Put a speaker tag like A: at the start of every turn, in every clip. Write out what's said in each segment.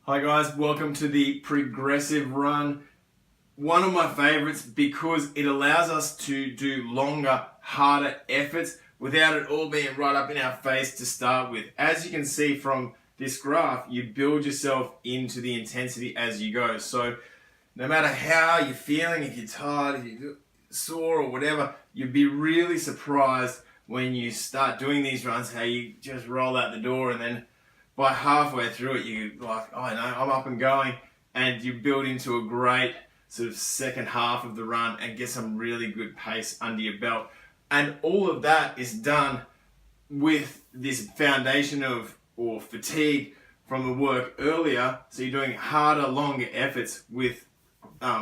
A: Hi guys, welcome to the progressive run. One of my favorites because it allows us to do longer, harder efforts without it all being right up in our face to start with. As you can see from this graph, you build yourself into the intensity as you go. So no matter how you're feeling, if you're tired, if you're sore or whatever, you'd be really surprised when you start doing these runs, how you just roll out the door and then by halfway through it, you're like, oh no, I'm up and going, and you build into a great sort of second half of the run and get some really good pace under your belt. And all of that is done with this foundation or fatigue from the work earlier. So you're doing harder, longer efforts with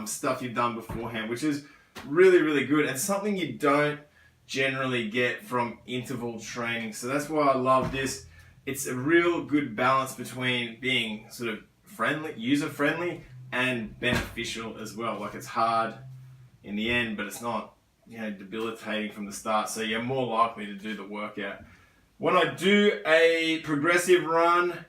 A: stuff you've done beforehand, which is really, really good and something you don't generally get from interval training. So that's why I love this. It's a real good balance between being sort of friendly, user-friendly, and beneficial as well. Like, it's hard in the end, but it's not, debilitating from the start. So you're more likely to do the workout. When I do a progressive run,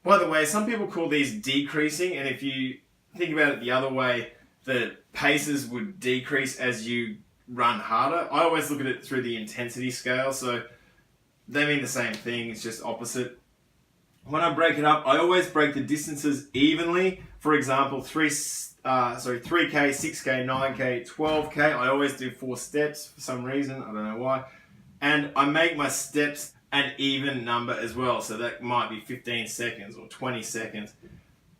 A: by the way, some people call these decreasing, and if you think about it the other way, the paces would decrease as you run harder. I always look at it through the intensity scale, so they mean the same thing, it's just opposite. When I break it up, I always break the distances evenly. For example, 3K, 6K, 9K, 12K. I always do 4 steps for some reason, I don't know why. And I make my steps an even number as well. So that might be 15 seconds or 20 seconds.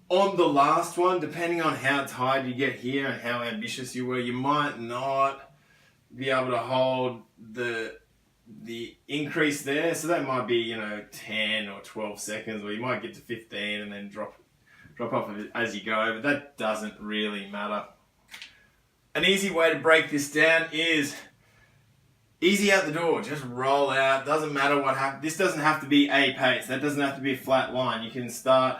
A: On the last one, depending on how tired you get here and how ambitious you were, you might not be able to hold the increase there, so that might be 10 or 12 seconds, or you might get to 15 and then drop off of it as you go, but that doesn't really matter. An easy way to break this down is easy out the door, just roll out. Doesn't matter what happens. This doesn't have to be a pace, that doesn't have to be a flat line. You can start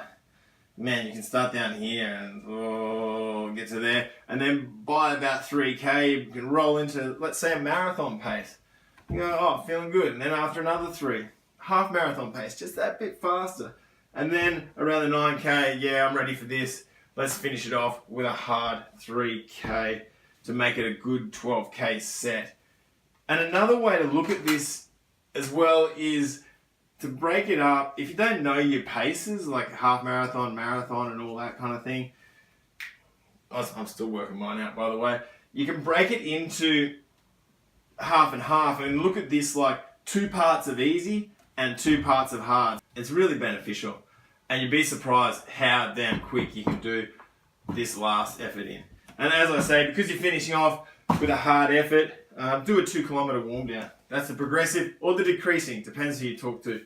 A: down here and get to there, and then by about 3K you can roll into, let's say, a marathon pace. You go, oh, feeling good. And then after another 3, half marathon pace, just that bit faster. And then around the 9K, yeah, I'm ready for this. Let's finish it off with a hard 3K to make it a good 12K set. And another way to look at this as well is to break it up. If you don't know your paces, like half marathon, marathon, and all that kind of thing, I'm still working mine out, by the way. You can break it into half and half and look at this like 2 parts of easy and 2 parts of hard. It's really beneficial, and you'd be surprised how damn quick you can do this last effort in. And as I say, because you're finishing off with a hard effort, do a 2 kilometer warm down. That's the progressive or the decreasing, depends who you talk to.